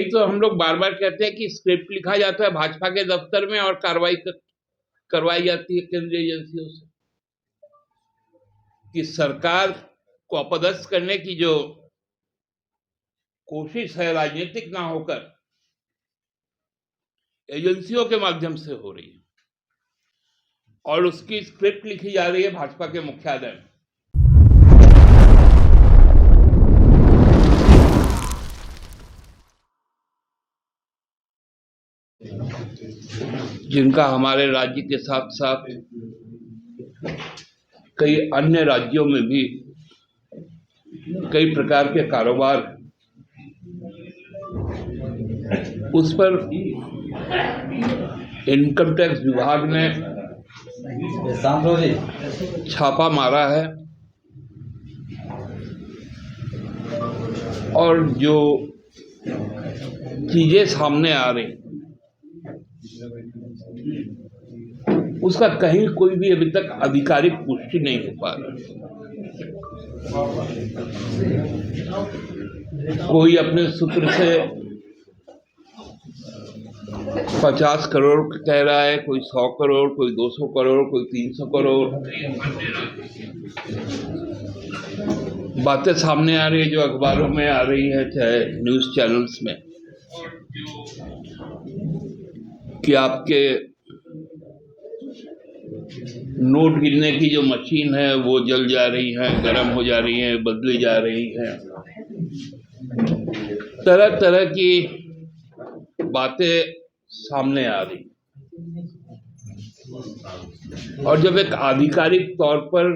तो हम लोग बार बार कहते हैं कि स्क्रिप्ट लिखा जाता है भाजपा के दफ्तर में और कार्रवाई करवाई जाती है केंद्रीय एजेंसियों से, कि सरकार को अपदस्थ करने की जो कोशिश है राजनीतिक ना होकर एजेंसियों के माध्यम से हो रही है और उसकी स्क्रिप्ट लिखी जा रही है भाजपा के मुख्यालय में। जिनका हमारे राज्य के साथ साथ कई अन्य राज्यों में भी कई प्रकार के कारोबार, उस पर इनकम टैक्स विभाग ने छापा मारा है और जो चीजें सामने आ रही उसका कहीं कोई भी अभी तक आधिकारिक पुष्टि नहीं हो पा रहा। कोई अपने सूत्र से 50 करोड़ कह रहा है, कोई 100 करोड़, कोई 200 करोड़, कोई 300 करोड़। बातें सामने आ रही है जो अखबारों में आ रही है, चाहे न्यूज चैनल्स में, कि आपके नोट गिनने की जो मशीन है वो जल जा रही है, गर्म हो जा रही है, बदली जा रही है। तरह तरह की बातें सामने आ रही। और जब एक आधिकारिक तौर पर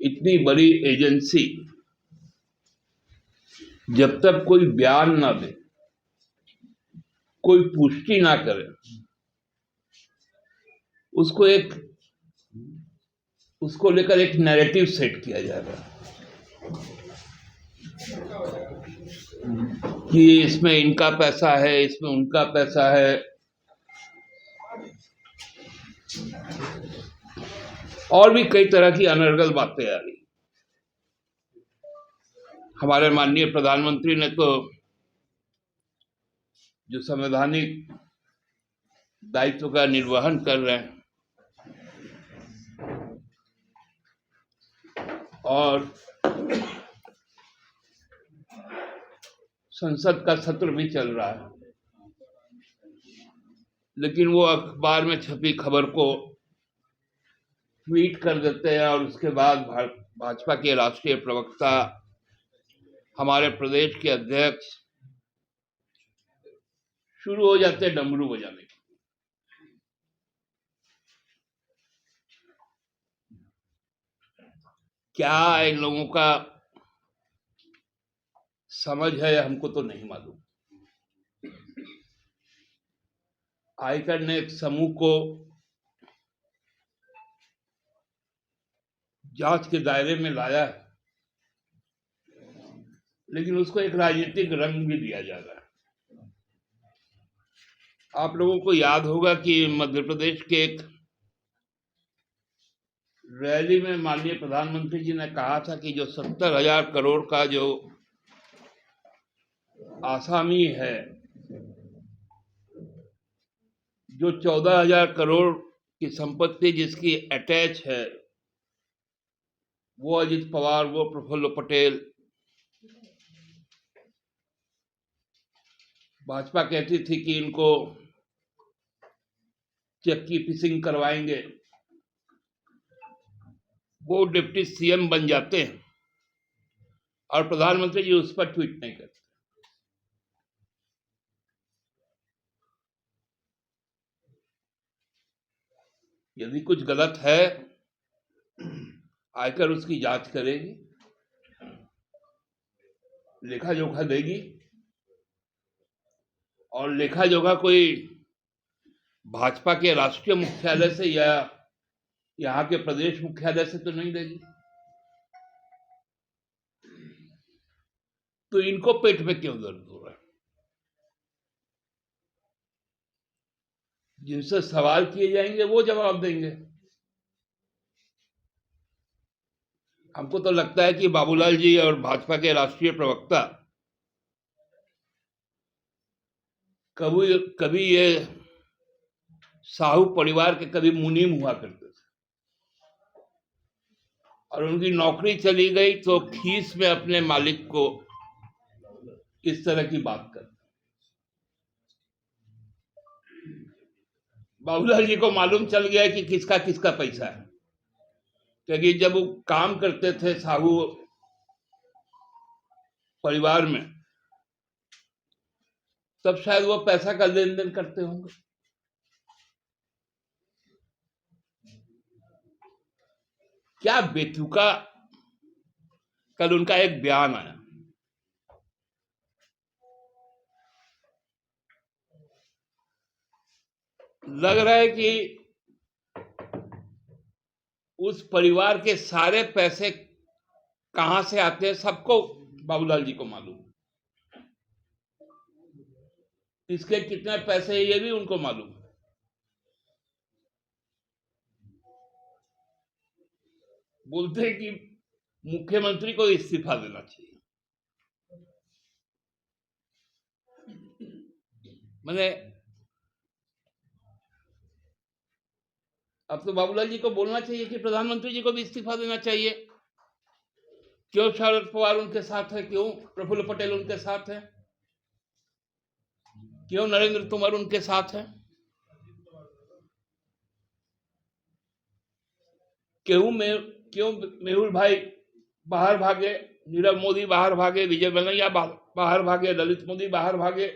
इतनी बड़ी एजेंसी जब तक कोई बयान ना दे, कोई पुष्टि ना करे, उसको लेकर एक नैरेटिव सेट किया जा रहा है कि इसमें इनका पैसा है, इसमें उनका पैसा है, और भी कई तरह की अनर्गल बातें आ रही। हमारे माननीय प्रधानमंत्री ने तो जो संवैधानिक दायित्व का निर्वहन कर रहे हैं और संसद का सत्र भी चल रहा है, लेकिन वो अखबार में छपी खबर को ट्वीट कर देते हैं और उसके बाद भाजपा के राष्ट्रीय प्रवक्ता, हमारे प्रदेश के अध्यक्ष शुरू हो जाते हैं डमरू बजाने। क्या इन लोगों का समझ है हमको तो नहीं मालूम। आयकर ने एक समूह को जांच के दायरे में लाया है, लेकिन उसको एक राजनीतिक रंग भी दिया जा रहा है। आप लोगों को याद होगा कि मध्य प्रदेश के एक रैली में माननीय प्रधानमंत्री जी ने कहा था कि जो 70,000 करोड़ का जो आसामी है, जो 14,000 करोड़ की संपत्ति जिसकी अटैच है, वो अजित पवार, वो प्रफुल्ल पटेल, भाजपा कहती थी कि इनको चेक की फिशिंग करवाएंगे, वो डिप्टी सीएम बन जाते हैं और प्रधानमंत्री जी उस पर ट्वीट नहीं करते। यदि कुछ गलत है, आयकर उसकी जांच करेगी, लेखा जोखा देगी, और लेखा जोखा कोई भाजपा के राष्ट्रीय मुख्यालय से या यहाँ के प्रदेश मुख्यालय से तो नहीं देगी। तो इनको पेट में क्यों दर्द हो रहा है? जिनसे सवाल किए जाएंगे वो जवाब देंगे। हमको तो लगता है कि बाबूलाल जी और भाजपा के राष्ट्रीय प्रवक्ता कभी कभी ये साहू परिवार के कभी मुनीम हुआ करते थे, और उनकी नौकरी चली गई तो खीस में अपने मालिक को इस तरह की बात कर। बाबूलाल जी को मालूम चल गया कि किसका किसका पैसा है, क्योंकि जब वो काम करते थे साहू परिवार में, तब शायद वो पैसा का लेन देन करते होंगे। क्या बेतुका कल उनका एक बयान आया, लग रहा है कि उस परिवार के सारे पैसे कहां से आते हैं सबको बाबूलाल जी को मालूम, इसके कितने पैसे ये भी उनको मालूम। बोलते हैं कि मुख्यमंत्री को इस्तीफा देना चाहिए। मैंने अब तो बाबूलाल जी को बोलना चाहिए कि प्रधानमंत्री जी को भी इस्तीफा देना चाहिए। क्यों शरद पवार उनके साथ है, क्यों प्रफुल्ल पटेल उनके साथ है, क्यों नरेंद्र तोमर उनके साथ है, क्यों मेहुल भाई बाहर भागे, नीरव मोदी बाहर भागे, विजय बनैया बाहर भागे, ललित मोदी बाहर भागे।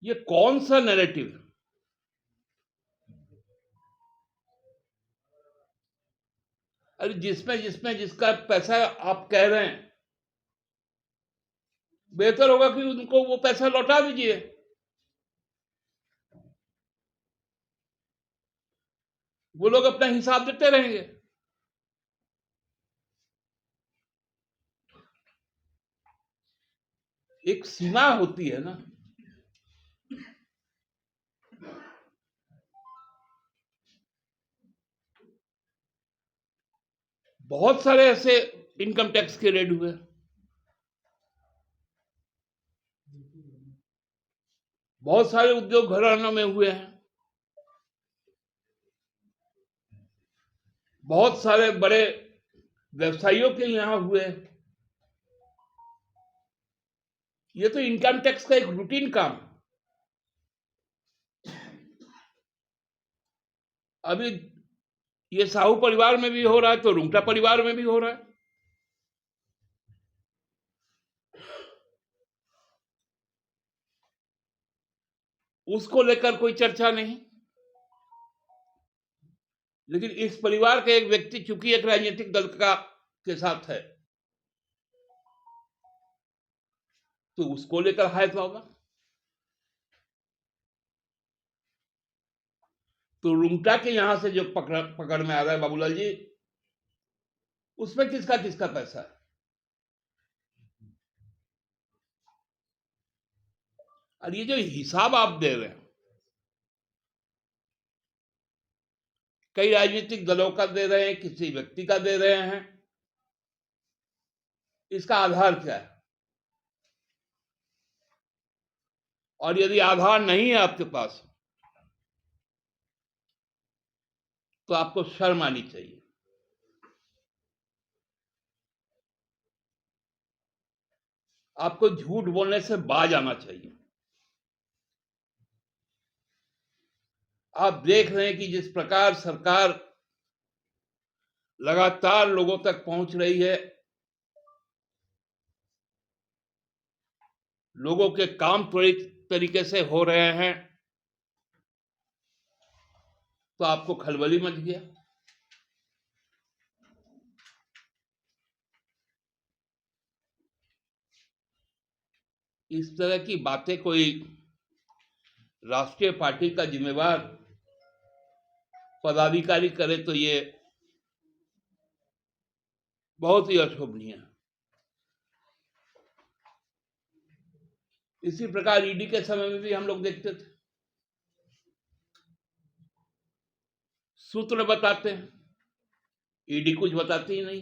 ये कौन सा नैरेटिव है? अरे जिसमें जिसका पैसा आप कह रहे हैं, बेहतर होगा कि उनको वो पैसा लौटा दीजिए। वो लोग अपना हिसाब देते रहेंगे। एक सीमा होती है ना। बहुत सारे ऐसे इनकम टैक्स के रेड हुए, बहुत सारे उद्योग घरानों में हुए हैं, बहुत सारे बड़े व्यवसायियों के यहां हुए। ये तो इनकम टैक्स का एक रूटीन काम। अभी ये साहू परिवार में भी हो रहा है, तो रुंगटा परिवार में भी हो रहा है। उसको लेकर कोई चर्चा नहीं, लेकिन इस परिवार का एक व्यक्ति चूंकि एक राजनीतिक दल का के साथ है, तो उसको लेकर हाय होगा। तो रुंगटा के यहां से जो पकड़ में आ रहा है बाबूलाल जी, उसमें किसका किसका पैसा है? और ये जो हिसाब आप दे रहे हैं, कई राजनीतिक दलों का दे रहे हैं, किसी व्यक्ति का दे रहे हैं, इसका आधार क्या है? और यदि आधार नहीं है आपके पास, तो आपको शर्म आनी चाहिए। आपको झूठ बोलने से बाज आना चाहिए। आप देख रहे हैं कि जिस प्रकार सरकार लगातार लोगों तक पहुंच रही है, लोगों के काम त्वरित तरीके से हो रहे हैं, तो आपको खलबली मच गया। इस तरह की बातें कोई राष्ट्रीय पार्टी का जिम्मेवार पदाधिकारी करे तो ये बहुत ही अशोभनीय है। इसी प्रकार ईडी के समय में भी हम लोग देखते थे, सूत्र बताते हैं, ईडी कुछ बताती ही नहीं।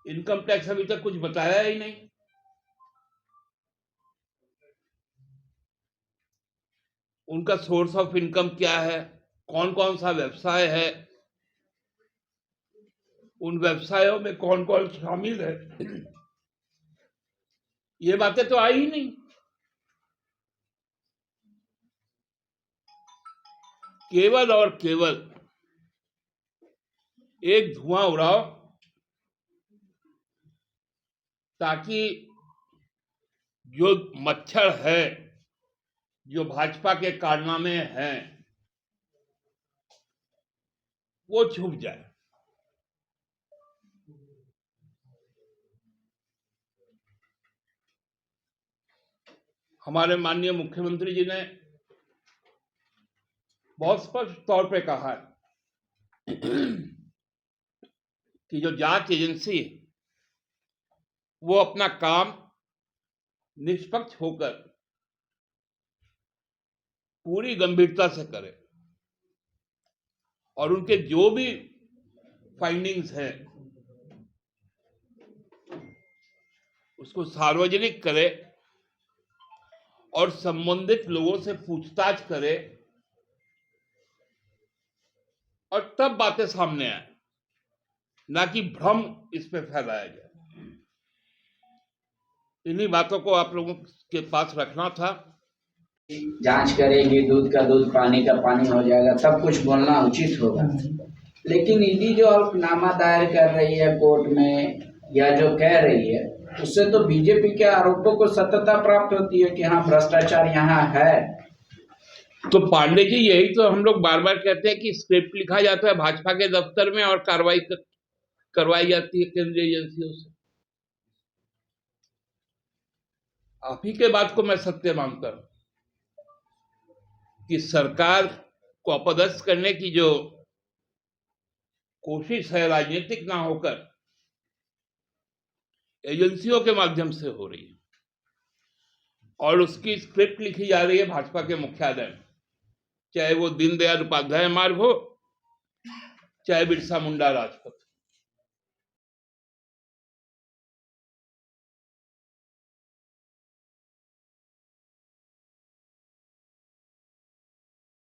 इनकम टैक्स अभी तक कुछ बताया ही नहीं। उनका सोर्स ऑफ इनकम क्या है, कौन कौन सा व्यवसाय है, उन व्यवसायों में कौन कौन शामिल है, ये बातें तो आई ही नहीं। केवल और केवल एक धुआं उड़ाओ ताकि जो मच्छर है, जो भाजपा के कारनामे हैं, वो छुप जाए। हमारे माननीय मुख्यमंत्री जी ने बहुत स्पष्ट तौर पे कहा है कि जो जांच एजेंसी है वो अपना काम निष्पक्ष होकर पूरी गंभीरता से करे और उनके जो भी फाइंडिंग्स हैं उसको सार्वजनिक करे और संबंधित लोगों से पूछताछ करे और तब बातें सामने आए, ना कि भ्रम इस पे फैलाया जाए। इन्हीं बातों को आप लोगों के पास रखना था। जांच करेगी, दूध का दूध पानी का पानी हो जाएगा, तब कुछ बोलना उचित होगा। लेकिन ईडी जो हल्फनामा दायर कर रही है कोर्ट में या जो कह रही है, उससे तो बीजेपी के आरोपों को सत्यता प्राप्त होती है कि हाँ भ्रष्टाचार यहाँ है। तो पांडे जी, यही तो हम लोग बार बार कहते हैं कि स्क्रिप्ट लिखा जाता है भाजपा के दफ्तर में और कार्रवाई करवाई जाती है केंद्रीय एजेंसियों से। आप ही के बात को मैं सत्य मानता हूं कि सरकार को अपदस्थ करने की जो कोशिश है राजनीतिक ना होकर एजेंसियों के माध्यम से हो रही है और उसकी स्क्रिप्ट लिखी जा रही है भाजपा के मुख्यालय में, चाहे वो दीनदयाल उपाध्याय मार्ग हो, चाहे बिरसा मुंडा राजपथ।